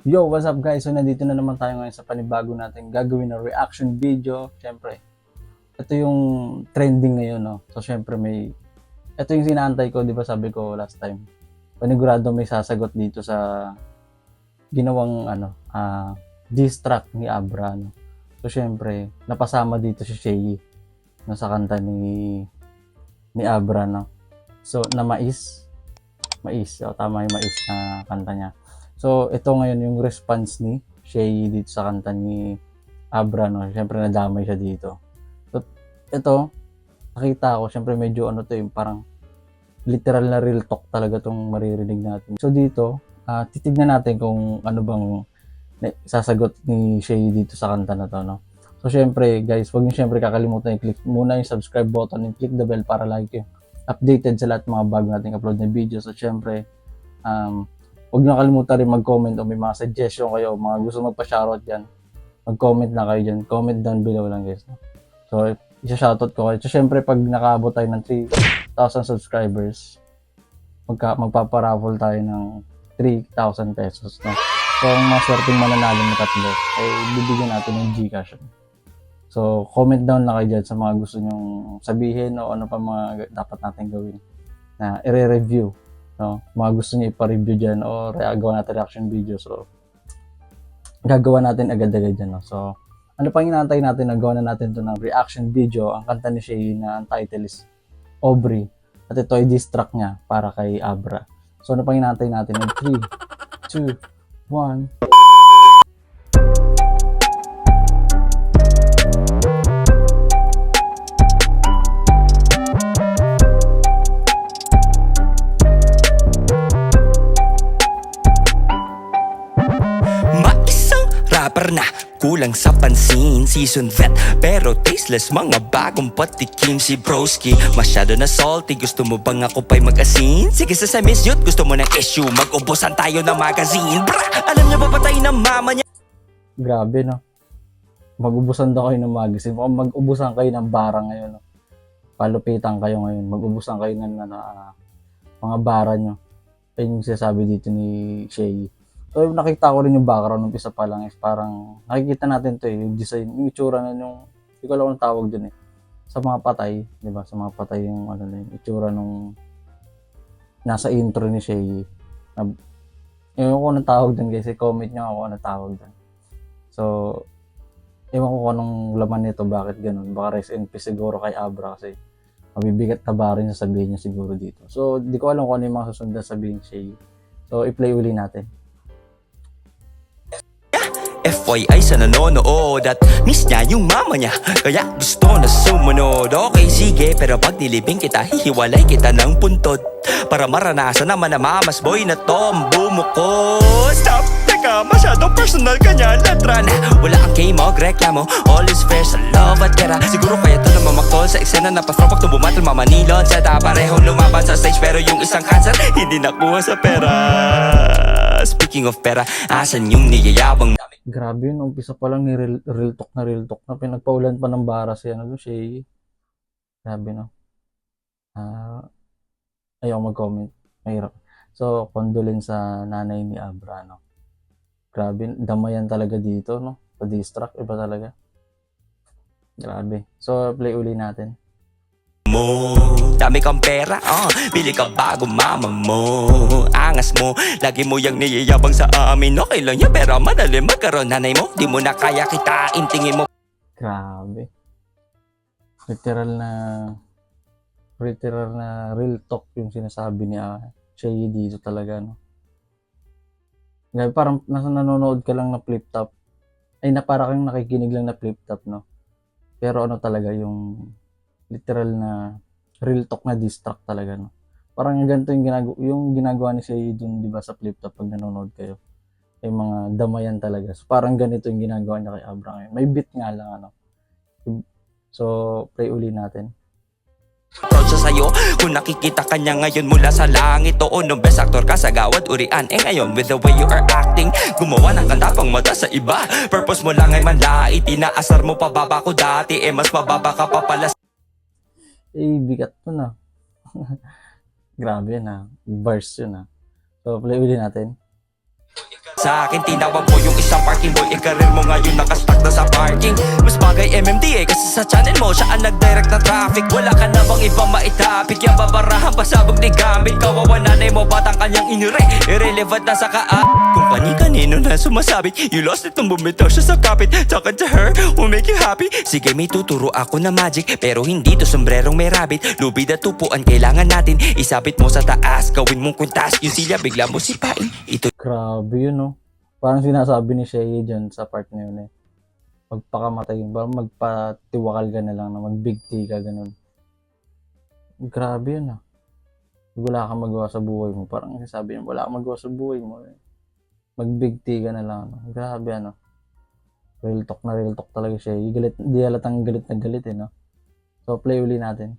Yo, what's up guys? So nandito na naman tayo ngayon sa panibago natin gagawin na reaction video. Siyempre, ito yung trending ngayon, no? So siyempre ito yung sinaantay ko, di ba sabi ko last time. Panigurado may sasagot dito sa ginawang diss track ni Abra, no? So siyempre, napasama dito si Shay, no, sa kanta ni Abra, no? So, na Mais. So, tama yung Mais na kanta niya. So, ito ngayon yung response ni Shay dito sa kanta ni Abra, no? Siyempre, nadamay siya dito. So, ito, nakita ko, siyempre medyo yung parang literal na real talk talaga tong maririnig natin. So, dito, titignan natin kung ano bang sasagot ni Shay dito sa kanta na to, no? So, siyempre, guys, huwag niyo siyempre kakalimutan i-click muna yung subscribe button and click the bell para lagi kayo updated sa lahat mga bago nating upload na videos. So, siyempre, huwag niyo kalimutan rin mag-comment o may mga suggestion kayo, mga gusto magpa-shoutout dyan, mag-comment na kayo dyan. Comment down below lang, guys. So, isa-shoutout ko kayo. So, siyempre, pag nakaabot tayo ng 3,000 subscribers, magpaparaffle tayo ng 3,000 pesos. No? So, ang maswerteng mananalo na tatlo, ay bibigyan natin ng Gcash. So, comment down na kayo dyan sa mga gusto nyong sabihin o ano pa mga dapat natin gawin na i-review. No? Mga gusto nyo ipa-review dyan o gawa natin reaction video. So, gagawa natin agad-agad dyan. No? So, ano pang inaantay natin? Nagawa na natin ito ng reaction video. Ang kanta ni Shay na ang title is Aubrey. At ito ay diss track niya para kay Abra. So, ano pang inaantay natin? 3, 2, 1... Rapper na, kulang sa pansin, season vet pero tasteless, mga bagong patikim. Si broski, masyado na salty, gusto mo bang ako pa'y mag-asin? Sige sa semis yut, gusto mo ng issue, mag-ubusan tayo ng magazine. Bra, alam niya ba patay ng mama niya? Grabe, no? Mag-ubusan daw kayo ng magazine. Mukhang mag-ubusan kayo ng bara ngayon, no? Palupitan kayo ngayon. Mag-ubusan kayo ng mga bara nyo. Ayun yung sinasabi dito ni Shay. So, nakita ko rin yung background ng isa pa lang is parang nakikita natin to yung design, yung itsura na yung, hindi ko alam ang tawag dun sa mga patay, di ba? Sa mga patay yung yung itsura nung nasa intro ni Shay. Ewan ko anong tawag dun guys, comment nyo ako anong tawag dun. So, ewan ko kung anong laman nito, bakit ganun. Baka rest in peace siguro kay Abra kasi mabibigat na ba rin sasabihin niya siguro dito. So, di ko alam kung ano yung mga susundan sabihin Shay. So, i-play uli natin. FYI sa nanonood at miss niya yung mama niya, kaya gusto na sumunod. Okay sige, pero pag nilibing kita, hihiwalay kita ng puntod para maranasan naman na mamas boy na tom bumuko. Stop! Teka, masyadong personal kanya ladran. Wala kang kay-mog, reklamo, all is fair sa love at pera. Siguro kaya ito na mamaktol sa eksena na pasro pag tubumatal mamanilon sa parehong lumaban sa stage, pero yung isang cancer hindi nakuha sa pera. Speaking of pera, asan yung niyayabang? Grabe yun, umpisa pa lang ni real talk na pinagpaulan pa ng bara si Shay. Grabe, no? Ayaw mag-comment. Mahirap. So, condolence sa nanay ni Abra, no? Grabe, damayan talaga dito, no? Pa-distract, iba talaga. Grabe. So, play uli natin. Dami kang pera, bili ka bago mama mo. Angas mo, lagi mo yang niyayabang sa amin. Okay lang yan, pero madali magkaroon nanay mo. Di mo na kaya kitain, tingin mo. Grabe. Literal na real talk yung sinasabi ni Shay dito talaga, no? Grabe, parang nanonood ka lang na flip top. Ay, para kang nakikinig lang na flip top, no? Pero ano talaga yung literal na real talk na distract talaga, no? Parang ganito yung ginagawa ni Shay dun, di ba, sa flip top pag nanonood kayo. Ay mga damayan talaga. So, parang ganito yung ginagawa niya kay Abra ngayon. May beat nga lang, ano. So, play uli natin. Proud siya sa'yo kung nakikita ka niya ngayon mula sa langit. Oo, nung best actor ka sa gawad urian. Ngayon with the way you are acting, gumawa ng kanta pang mata sa iba. Purpose mo lang ay manlait, inaasar mo pababa ko dati. Mas mababa ka pa pala. Bigat to na. Grabe yun, verse yun. So, play ulit natin. Sa akin tinawag mo yung isang parking boy, karir mo ngayon nakastuck na sa parking. Mas bagay MMDA kasi sa channel mo siya ang nag-direct ng traffic. Wala ka na bang ibang maitapik, yung babarahan pasabog ni gamit. Kawawa nanay mo batang kanyang inire, irrelevant na sa kung kani-kanino na sumasabit. You lost it nung bumitaw siya sa kapit. Talking to her will make you happy. Sige may tuturo ako na magic, pero hindi to sombrerong may rabbit. Lubid at tupuan kailangan natin, isabit mo sa taas, gawin mong kwintas. Yung sila bigla mo sipain. Ito Grabe yun, no? Parang sinasabi ni Shea dyan sa part na yun eh. Magpakamatay, parang magpatiwakal ka na lang na mag-big T ka, ganun. Grabe yun, ah. Wala kang magawa sa buhay mo. Parang sinasabi niya, wala kang magawa sa buhay mo. Eh. Mag-big T ka na lang. No? Grabe, ano. Real talk talaga siya. Galit, di halatang galit na galit, eh, no? So, play uli natin.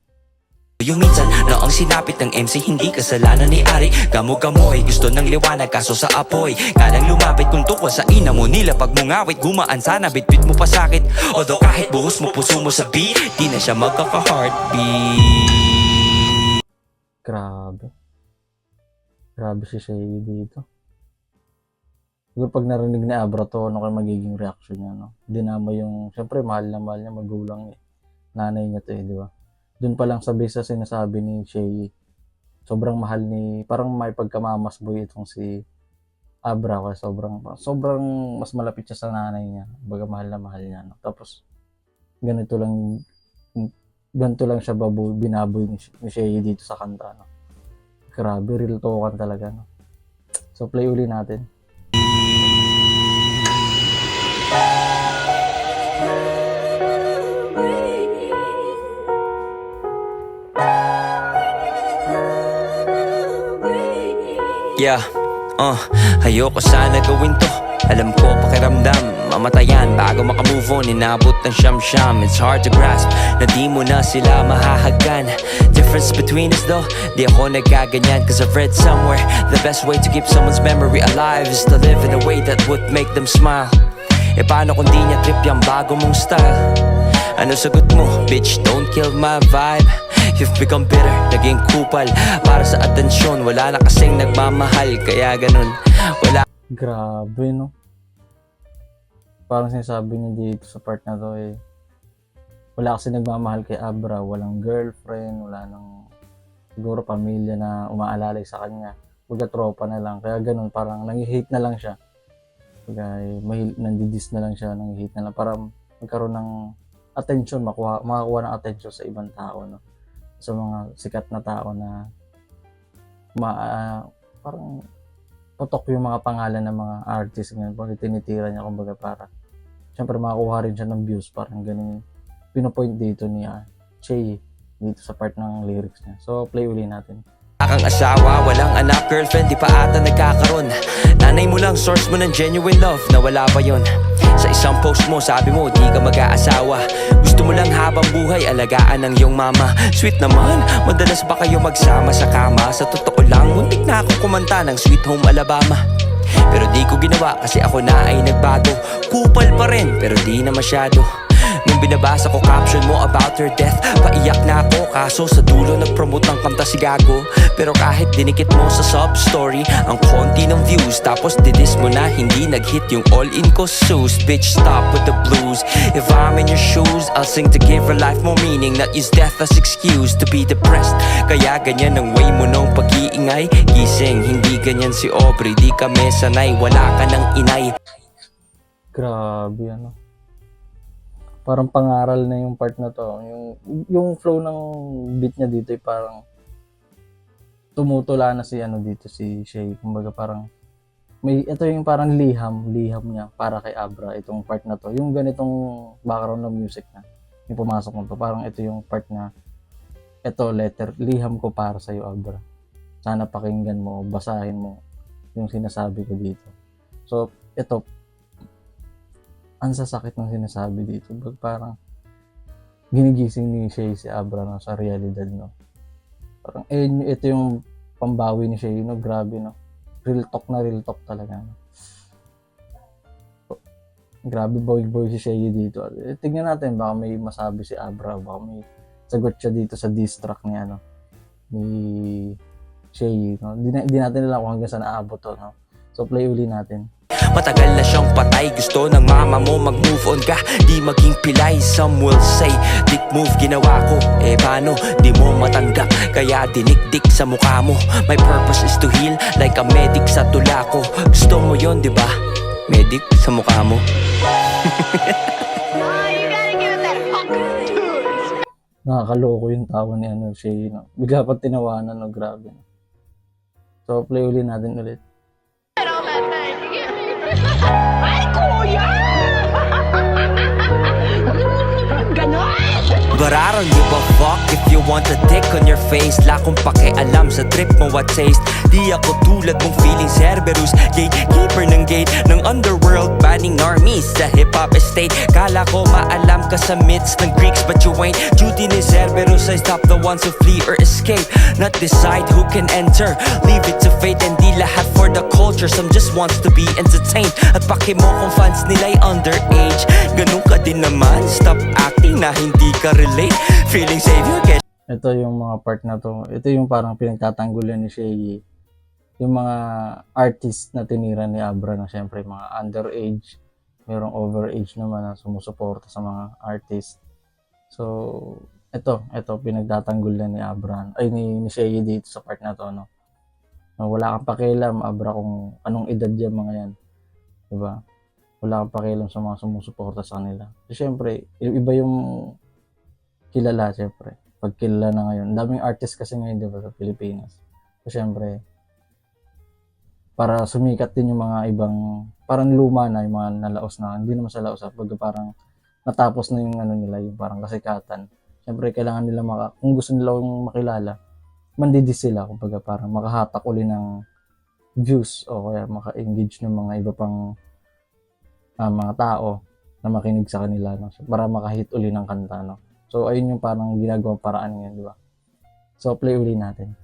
yung minsan na ang sinapit ng MC hindi kasalanan ni Ari. Gamo-gamoy gusto ng liwanag kaso sa apoy kalang lumapit kung tukol sa ina mo nila. Pag mungawit gumaan sana bitbit mo pa sakit. Although kahit buhos mo puso mo sa beat, di na siya magkaka-heartbeat. Grabe. Grabe si Shea dito. Siguro pag narinig ni Abra to, ano kayo magiging reaction niya, no? Dinama yung, syempre mahal na mahal niya, magulang eh. Nanay niya to eh, di ba? Doon pa lang sa base sa sinasabi ni Shea, sobrang mahal ni, parang may pagkamamas boy itong si Abra, kasi sobrang mas malapit siya sa nanay niya, baga mahal na mahal niya, no? Tapos, ganito lang siya binaboy ni Shea dito sa kanta, no? Grabe, real talkan talaga, no? So, play uli natin. Yeah, ayoko sana gawin to. Alam ko pakiramdam mamatayan bago makamove on. Inabot ng siyam-siyam. It's hard to grasp na di mo na sila mahahagkan. Difference between us though, di ako nagkaganyan. Cause I've read somewhere the best way to keep someone's memory alive is to live in a way that would make them smile. E paano kung di niya trip yung bago mong style? Ano sagot mo? Bitch, don't kill my vibe. You've become bitter, naging kupal para sa atensyon. Wala na kasing nagmamahal, kaya ganun. Wala. Grabe, no? Parang sinasabi niya dito sa part na to eh, wala kasi nagmamahal kay Abra, walang girlfriend, wala nang siguro pamilya na umaalalay sa kanya. Baga tropa na lang, kaya ganun, parang nang-hate na lang siya. Baga nandidis na lang siya, nang-hate na lang para magkaroon ng attention, makakuha ng attention sa ibang tao, no? Sa mga sikat na tao na parang putok yung mga pangalan ng mga artist ngayon. Pag tinitira niya, kumbaga para syempre makakuha rin siya ng views, parang ganun pinopoint dito ni Shea dito sa part ng lyrics niya. So play uli natin. Kang asawa, walang anak, girlfriend, di pa ata nagkakaroon. Nanay mo lang, source mo ng genuine love, na wala pa yon. Sa isang post mo, sabi mo, di ka mag-aasawa. Gusto mo lang habang buhay, alagaan ng iyong mama. Sweet naman, madalas ba kayo magsama sa kama? Sa totoo lang, muntik na ako kumanta ng Sweet Home Alabama. Pero di ko ginawa kasi ako na ay nagbago. Kupal pa rin, pero di na masyado. Nung binabasa ko caption mo about her death, paiyak na ako, kaso sa dulo nag-promote ng kanta si Gago. Pero kahit dinikit mo sa sub-story ang konti ng views, tapos didis mo na hindi nag-hit yung all-in ko sus. Bitch, stop with the blues. If I'm in your shoes, I'll sing to give her life more meaning, not use death as excuse to be depressed. Kaya ganyan ang way mo nung pag-iingay. Gising, hindi ganyan si Aubrey, di kami sanay, wala ka ng inay. Grabe, ano? Parang pangaral na yung part na to. Yung flow ng beat niya dito ay parang tumutula na si dito si Shea. Kumbaga parang ito yung parang liham niya para kay Abra itong part na to. Yung ganitong background ng music na yung pumasok nito. Parang ito yung part na ito liham ko para sa iyo, Abra. Sana pakinggan mo, basahin mo yung sinasabi ko dito. So ito, ang sasakit ng sinasabi dito. Parang ginigising ni Shea si Abra, no, sa realidad, no. Parang ito yung pambawi ni Shea, no. Grabe, no. Real talk talaga, no. Grabe boy si Shea dito. Tignan natin, baka may masabi si Abra, baka may sagot siya dito sa diss track niya, no, ni Shea, no. Di natin alam kung hanggang saan aabot to, no. So play uli natin. Matagal na siyang patay, gusto ng mama mo mag-move on ka, di maging pilay. Some will say, dick move ginawa ko, eh paano, di mo matanggap, kaya dinikdik sa mukha mo. My purpose is to heal, like a medic sa tula ko. Gusto mo yon, di ba? Medic sa mukha mo. Nakakaloko yung tawa ni Shay, no? Bigla pa tinawanan, no? Grabe. No? So, play uli natin ulit. But I don't give a fuck if you want a dick on your face. La kong pakialam sa trip mo what taste. Di ako tulad mong feeling Cerberus, gatekeeper ng gate ng underworld, banning normies sa hip-hop estate. Kala ko maalam ka sa myths ng Greeks, but you ain't. Duty ni Cerberus ay stop the ones who flee or escape, not decide who can enter. Leave it to fate, and di lahat for the culture. Some just wants to be entertained. At paki mo kung fans nila'y underage. Ganun ka din naman, stop acting na hindi ka relate. Feeling savior get. Ito yung mga part na to. Ito yung parang pinagtatanggulan ni Shay. Yung mga artist na tinira ni Abra na syempre mga underage, merong overage naman na sumusuporta sa mga artist. So, ito pinagtatanggulan ni Abra, ay ni Shay dito sa part na to, no. Wala kang pakialam, Abra, kung anong edad yung mga yan. Diba? Wala kang pakialam sa mga sumusuporta sa kanila. So, syempre, iba yung kilala, syempre. Pag kilala na ngayon. Daming artist kasi ngayon, diba, sa Pilipinas. So, syempre, para sumikat din yung mga ibang, parang luma na, yung mga nalaos na, hindi naman sa laos, pag parang natapos na yung nila, yung parang kasikatan. Syempre, kailangan nila kung gusto nila yung makilala, mandidis sila, kumbaga parang makahatak uli ng views o kaya maka-engage ng mga iba pang mga tao na makinig sa kanila, no? Para makahit uli ng kanta, no? So, ayun yung parang ginagawang paraan ngayon, di ba? So, play uli natin.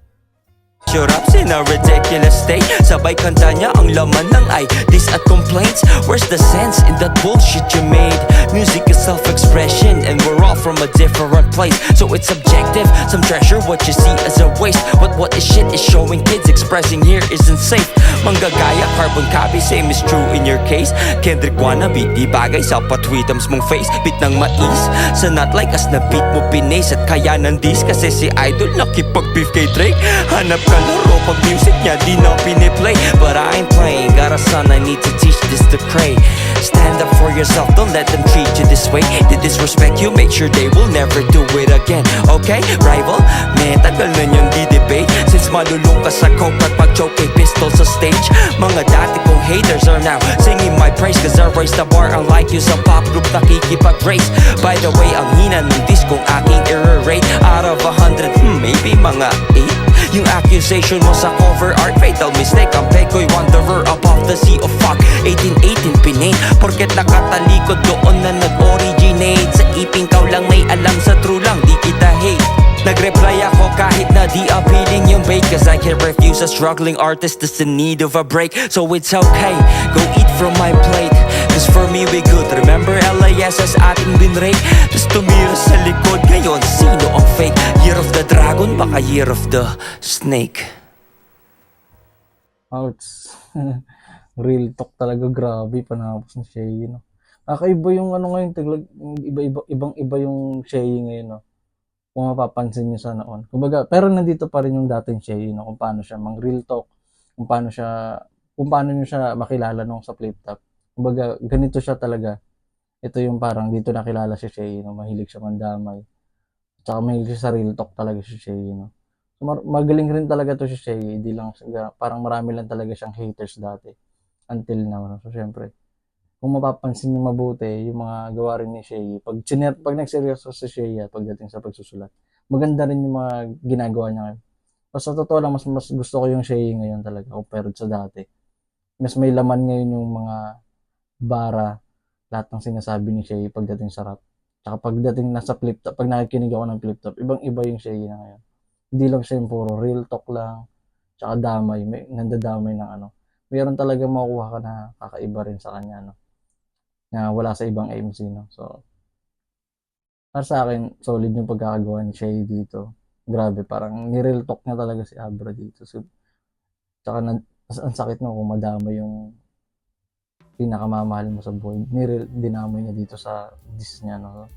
Your ups in a ridiculous state. Sabay kanta niya ang laman ng IDs at complaints. Where's the sense in that bullshit you made? Music is self-expression, and we're all from a different place, so it's subjective. Some treasure what you see as a waste, but what is shit is showing kids expressing here isn't safe. Manggagaya, carbon copy, same is true in your case. Kendrick wannabe, di bagay sa patwitams mong face. Beat ng mais, sa not like us na beat mo pinace. At kaya nandis kasi si Idol nakipag-beef kay Drake. Hanap ka laro pag music niya di na piniplay. But I ain't playing, got a son I need to teach this to pray. Stand up for yourself, don't let them treat you this way. They disrespect you, make sure they will never do it again. Okay, rival? Man, tagal na yun di debate. Since malulung ka sa coke at pag-choke kay pistol sa stage. Mga dati kong haters are now singing my praise, cause I raised the bar unlike you sa pop group nakikipag-race. By the way, ang hina ng disc kong aking error rate out of 100, maybe mga 8. Yung accusation mo sa cover art, fatal mistake. Ang peko'y wanderer above the sea of fuck. 1818 pinaint, porket nakatalikod doon na nag-originate. Sa iping kaw lang may alam, sa true lang di kita hate. Nag-reply ako kahit na di appealing yung bait, cause I can't refuse a struggling artist that's in need of a break. So it's okay, go eat from my plate, cause for me we good. Remember LAS as ating binrake. Tas tumira sa likod, ngayon sino ang fake? Year of the dragon, baka year of the snake. Ouch. Real talk talaga, grabe. Panapos ng Shay, no? Kakaiba yung ngayon, ibang-iba yung Shay ngayon, no? Kung mapapansin nyo sa noon. Kumbaga, pero nandito pa rin yung dating Shay, no? Kung paano siya real talk, kung paano nyo siya makilala nung sa flip top. Kumbaga, ganito siya talaga. Ito yung parang dito nakilala si Shay, no? Mahilig siya mandamay. Tsaka mahilig siya sa real talk talaga si Shay, no? So, magaling rin talaga to si Shay. Di lang, parang marami lang talaga siyang haters dati. Until now, no? So, syempre, kung mapapansin nyo mabuti, yung mga gawa rin ni Shay, pag nagseryoso si Shay pagdating sa pagsusulat, maganda rin yung mga ginagawa niya ngayon. Sa totoo lang, mas gusto ko yung Shay ngayon talaga compared sa dati. Mas may laman ngayon yung mga bara, lahat ng sinasabi ni Shay pagdating sa rap. Tsaka pagdating nasa flip top, pag nakikinig ako ng flip top, ibang-iba yung Shay na ngayon. Hindi lang siya yung puro real talk lang, tsaka damay, nandadamay ng ano. Meron talaga makukuha ka na kakaiba rin sa kanya, no? Na wala sa ibang MC, no? So, para sa akin, solid yung pagkakagawa ni Shay dito. Grabe, parang ni-real talk niya talaga si Abra dito. So, tsaka ang sakit no kung madama yung pinakamamahal mo sa buhay, dinamoy niya dito sa dis niya, no?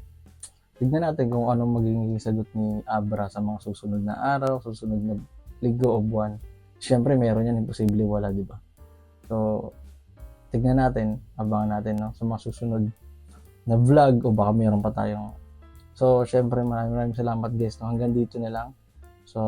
Tignan natin kung ano magiging sagot ni Abra sa mga susunod na araw, susunod na linggo o buwan. Siyempre, meron yan, imposible wala, di ba? So, tignan natin, abangan natin, no? Sa mga susunod na vlog o baka meron pa tayong. So, siyempre, maraming salamat guys, no? Hanggang dito na lang. So,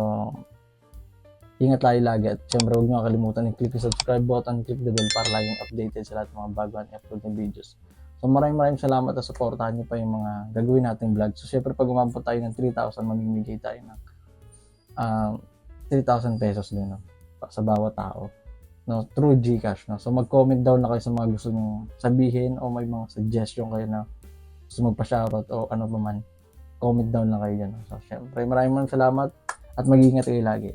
ingat tayo lagi at siyempre huwag nyo kakalimutan i-click yung subscribe button, click the bell para laging updated sa lahat ng mga bago at upload ng videos. So maraming salamat at supportahan nyo pa yung mga gagawin nating vlog. So syempre pag umabot tayo ng 3,000, mamimigay tayo ng 3,000 pesos din, no? Sa bawat tao, no? Through Gcash, no? So mag-comment down na kayo sa mga gusto nyo sabihin o may mga suggestion kayo na gusto magpa-shoutout o ano pa man. Comment down lang kayo dyan. So syempre maraming salamat at mag-iingat kayo lagi.